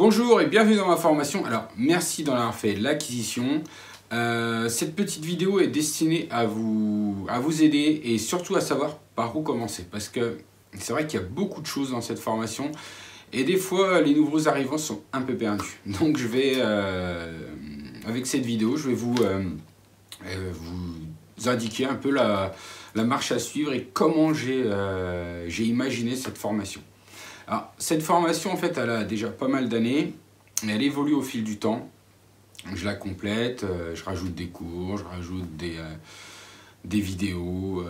Bonjour et bienvenue dans ma formation. Alors merci d'en avoir fait l'acquisition. Cette petite vidéo est destinée à vous aider et surtout à savoir par où commencer. Parce que c'est vrai qu'il y a beaucoup de choses dans cette formation et des fois les nouveaux arrivants sont un peu perdus. Donc je vais, avec cette vidéo, je vais vous indiquer un peu la marche à suivre et comment j'ai imaginé cette formation. Alors, cette formation, en fait, elle a déjà pas mal d'années, elle évolue au fil du temps. Je la complète, je rajoute des cours, je rajoute des vidéos,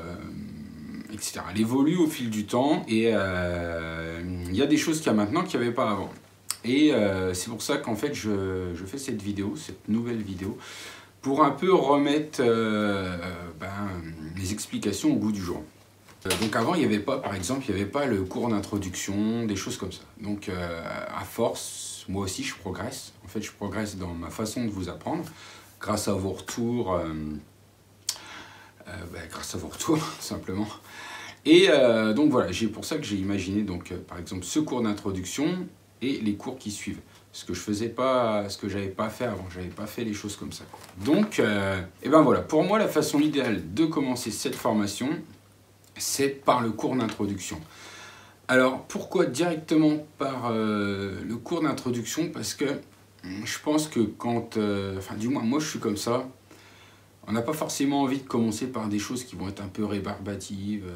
etc. Elle évolue au fil du temps et il y a des choses qu'il y a maintenant qu'il n'y avait pas avant. Et c'est pour ça qu'en fait, je fais cette vidéo, cette nouvelle vidéo, pour un peu remettre les explications au goût du jour. Donc avant, il n'y avait pas, par exemple, il n'y avait pas le cours d'introduction, des choses comme ça. Donc à force, moi aussi je progresse. En fait, je progresse dans ma façon de vous apprendre, grâce à vos retours, tout simplement. Et donc voilà, c'est pour ça que j'ai imaginé, donc, par exemple, ce cours d'introduction et les cours qui suivent. Ce que je faisais pas, ce que j'avais pas fait avant, j'avais pas fait les choses comme ça. Donc, et ben voilà, pour moi, la façon idéale de commencer cette formation, c'est par le cours d'introduction. Alors, pourquoi directement par le cours d'introduction? Parce que je pense que quand... enfin, du moins, moi, je suis comme ça. On n'a pas forcément envie de commencer par des choses qui vont être un peu rébarbatives,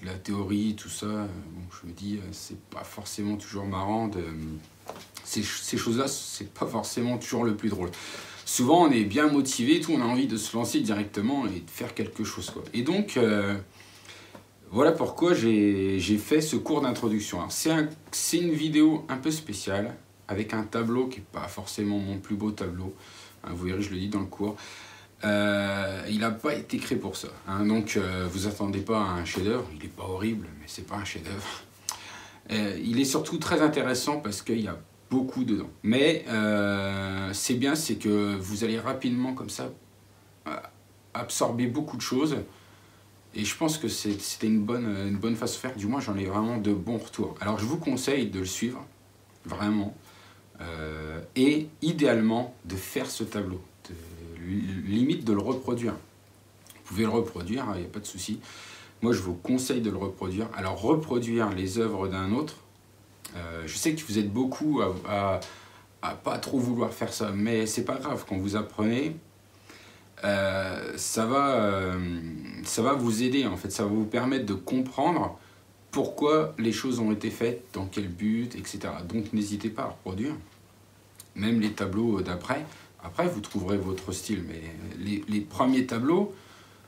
de la théorie, tout ça. Bon, je me dis, c'est pas forcément toujours marrant. Ces choses-là, c'est pas forcément toujours le plus drôle. Souvent, on est bien motivé, tout, on a envie de se lancer directement et de faire quelque chose, quoi. Et donc... voilà pourquoi j'ai fait ce cours d'introduction. C'est une vidéo un peu spéciale, avec un tableau qui n'est pas forcément mon plus beau tableau. Hein, vous verrez, je le dis dans le cours. Il n'a pas été créé pour ça. Hein, donc, vous attendez pas à un chef-d'œuvre. Il n'est pas horrible, mais c'est pas un chef-d'œuvre. Il est surtout très intéressant parce qu'il y a beaucoup dedans. Mais c'est bien, c'est que vous allez rapidement, comme ça, absorber beaucoup de choses. Et je pense que c'était une bonne façon de faire, du moins j'en ai vraiment de bons retours. Alors je vous conseille de le suivre, vraiment, et idéalement de faire ce tableau, limite de le reproduire. Vous pouvez le reproduire, il n'y a pas de souci. Moi je vous conseille de le reproduire. Alors reproduire les œuvres d'un autre, je sais que vous êtes beaucoup à pas trop vouloir faire ça, mais c'est pas grave, quand vous apprenez, ça va vous aider, en fait, ça va vous permettre de comprendre pourquoi les choses ont été faites, dans quel but, etc. Donc n'hésitez pas à reproduire, même les tableaux d'après. Après, vous trouverez votre style, mais les premiers tableaux,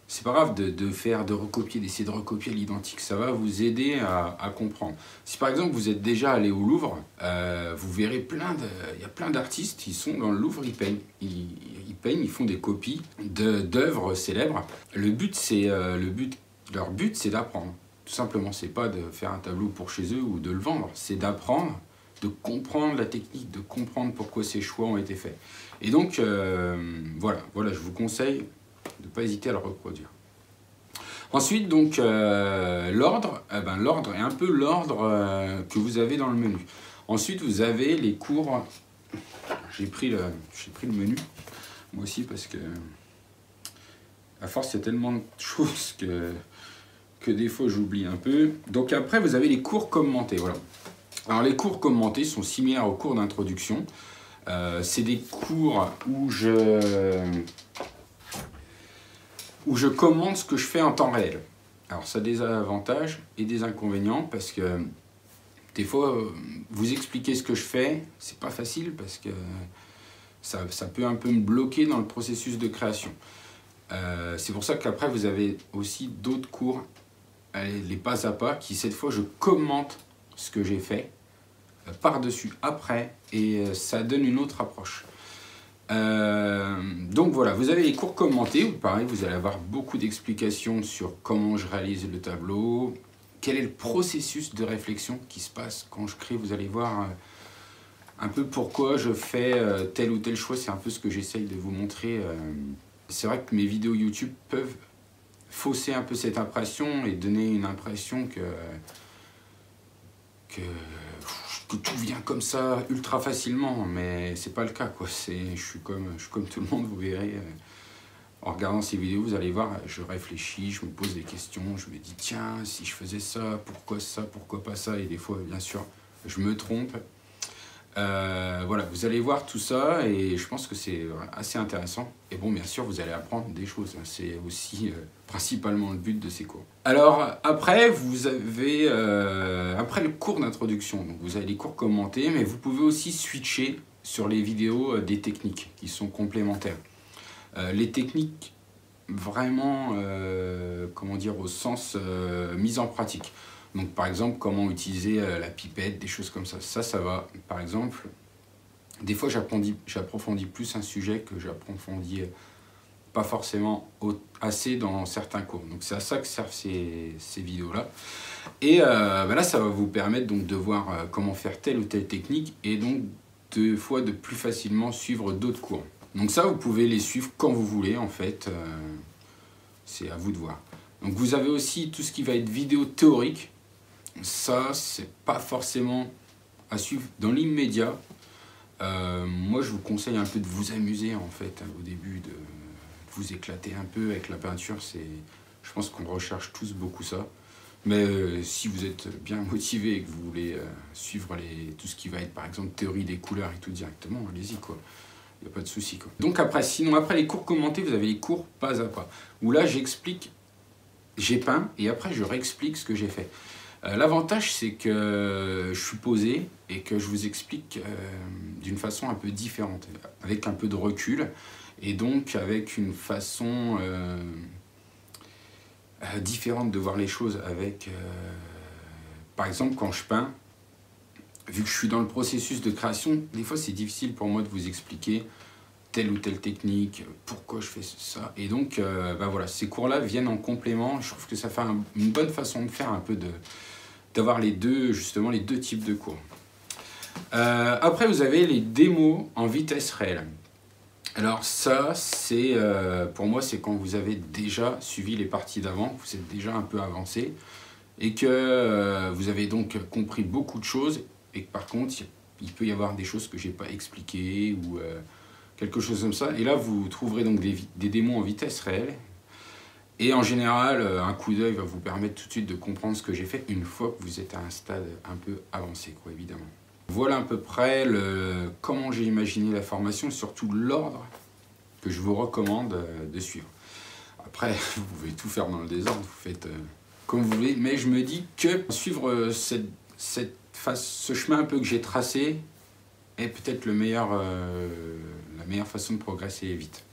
c'est pas grave de recopier, d'essayer de recopier à l'identique, ça va vous aider à comprendre. Si par exemple vous êtes déjà allé au Louvre, vous verrez il y a plein d'artistes qui sont dans le Louvre, ils peignent. Ils peignent, ils font des copies d'œuvres célèbres. Leur but c'est d'apprendre. Tout simplement, c'est pas de faire un tableau pour chez eux ou de le vendre, c'est d'apprendre, de comprendre la technique, de comprendre pourquoi ces choix ont été faits. Et donc, voilà, je vous conseille de ne pas hésiter à le reproduire. Ensuite, donc, l'ordre est un peu l'ordre que vous avez dans le menu. Ensuite, vous avez les cours. J'ai pris le menu, moi aussi, parce que à force, il y a tellement de choses que des fois, j'oublie un peu. Donc après, vous avez les cours commentés. Voilà. Alors, les cours commentés sont similaires aux cours d'introduction. C'est des cours où je commente ce que je fais en temps réel. Alors ça a des avantages et des inconvénients parce que des fois, vous expliquer ce que je fais, c'est pas facile parce que ça peut un peu me bloquer dans le processus de création. C'est pour ça qu'après vous avez aussi d'autres cours, les pas à pas, qui cette fois je commente ce que j'ai fait par-dessus après et ça donne une autre approche. Donc voilà, vous avez les cours commentés où pareil, vous allez avoir beaucoup d'explications sur comment je réalise le tableau, quel est le processus de réflexion qui se passe quand je crée. Vous allez voir un peu pourquoi je fais tel ou tel choix, c'est un peu ce que j'essaye de vous montrer. C'est vrai que mes vidéos YouTube peuvent fausser un peu cette impression et donner une impression que je suis que tout vient comme ça, ultra facilement, mais c'est pas le cas, quoi. Je suis comme tout le monde, vous verrez. En regardant ces vidéos, vous allez voir, je réfléchis, je me pose des questions, je me dis, tiens, si je faisais ça, pourquoi pas ça, et des fois, bien sûr, je me trompe. Voilà, vous allez voir tout ça, et je pense que c'est assez intéressant. Et bon, bien sûr, vous allez apprendre des choses, c'est aussi principalement le but de ces cours. Alors, après, vous avez, après le cours d'introduction, donc vous avez les cours commentés, mais vous pouvez aussi switcher sur les vidéos des techniques qui sont complémentaires. Les techniques vraiment, comment dire, au sens mise en pratique. Donc par exemple, comment utiliser la pipette, des choses comme ça. Ça va. Par exemple, des fois j'approfondis plus un sujet que j'approfondis pas forcément assez dans certains cours. Donc c'est à ça que servent ces vidéos-là. Et là, ça va vous permettre donc de voir comment faire telle ou telle technique et donc de plus facilement suivre d'autres cours. Donc ça, vous pouvez les suivre quand vous voulez, en fait. C'est à vous de voir. Donc vous avez aussi tout ce qui va être vidéo théorique. Ça, c'est pas forcément à suivre dans l'immédiat. Moi, je vous conseille un peu de vous amuser, en fait, au début, de vous éclater un peu avec la peinture. Je pense qu'on recherche tous beaucoup ça. Mais si vous êtes bien motivé et que vous voulez suivre tout ce qui va être, par exemple, théorie des couleurs et tout directement, allez-y, quoi. Il n'y a pas de souci, quoi. Donc après les cours commentés, vous avez les cours pas à pas. Où là, j'explique, j'ai peint, et après, je réexplique ce que j'ai fait. L'avantage, c'est que je suis posé et que je vous explique d'une façon un peu différente, avec un peu de recul, et donc avec une façon différente de voir les choses. Par exemple, quand je peins, vu que je suis dans le processus de création, des fois c'est difficile pour moi de vous expliquer telle ou telle technique, pourquoi je fais ça. Et donc, voilà, ces cours-là viennent en complément. Je trouve que ça fait une bonne façon de faire, un peu d'avoir justement les deux types de cours. Après, vous avez les démos en vitesse réelle. Alors ça, pour moi, c'est quand vous avez déjà suivi les parties d'avant, vous êtes déjà un peu avancé, et que vous avez donc compris beaucoup de choses, et que par contre, il peut y avoir des choses que je n'ai pas expliquées, ou quelque chose comme ça. Et là, vous trouverez donc des démos en vitesse réelle. Et en général, un coup d'œil va vous permettre tout de suite de comprendre ce que j'ai fait une fois que vous êtes à un stade un peu avancé, quoi, évidemment. Voilà à peu près comment j'ai imaginé la formation, surtout l'ordre que je vous recommande de suivre. Après, vous pouvez tout faire dans le désordre, vous faites comme vous voulez, mais je me dis que suivre ce chemin un peu que j'ai tracé est peut-être la meilleure façon de progresser vite.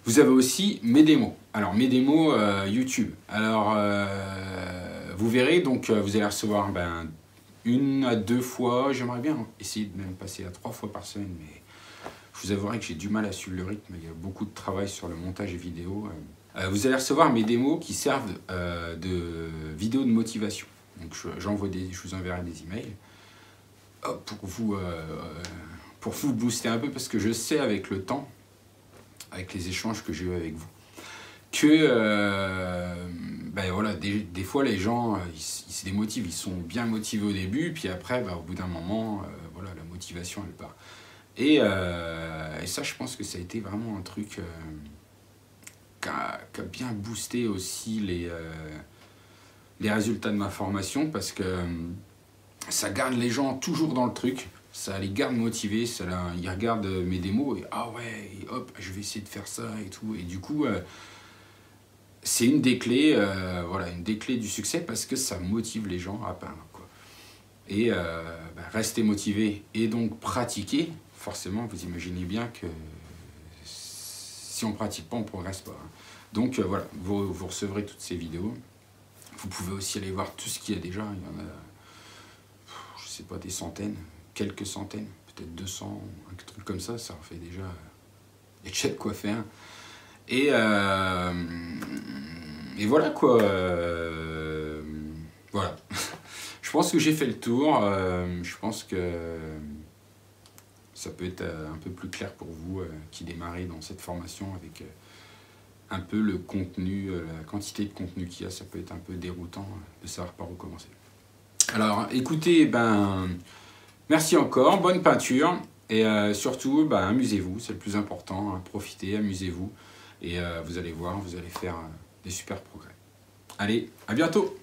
Vous avez aussi mes démos. Alors mes démos YouTube. Alors vous verrez, donc vous allez recevoir 1 à 2 fois, j'aimerais bien essayer de même passer à 3 fois par semaine, mais je vous avouerai que j'ai du mal à suivre le rythme, il y a beaucoup de travail sur le montage vidéo. Vous allez recevoir mes démos qui servent de vidéos de motivation. Donc je vous enverrai des emails pour vous booster un peu, parce que je sais avec le temps, avec les échanges que j'ai eu avec vous, que voilà, des fois les gens ils se démotivent, ils sont bien motivés au début, puis après au bout d'un moment voilà, la motivation elle part. Et ça, je pense que ça a été vraiment un truc qui a bien boosté aussi les résultats de ma formation, parce que ça garde les gens toujours dans le truc, ça les garde motivés, ils regardent mes démos et ah ouais, et hop, je vais essayer de faire ça et tout. Et du coup, c'est une des clés, voilà, une des clés du succès, parce que ça motive les gens à peindre, quoi. Et rester motivé et donc pratiquer, forcément, vous imaginez bien que si on ne pratique pas, on ne progresse pas. Donc voilà, vous recevrez toutes ces vidéos. Vous pouvez aussi aller voir tout ce qu'il y a déjà. Il y en a, je ne sais pas, des centaines, quelques centaines, peut-être 200, un truc comme ça. Ça en fait déjà, il y a déjà de quoi faire. Et voilà, quoi. Voilà. Je pense que j'ai fait le tour. Je pense que ça peut être un peu plus clair pour vous qui démarrez dans cette formation avec un peu le contenu, la quantité de contenu qu'il y a. Ça peut être un peu déroutant de savoir par où commencer. Alors écoutez, Merci encore, bonne peinture. Et surtout, amusez-vous, c'est le plus important. Hein, profitez, amusez-vous. Et vous allez voir, vous allez faire des super progrès. Allez, à bientôt!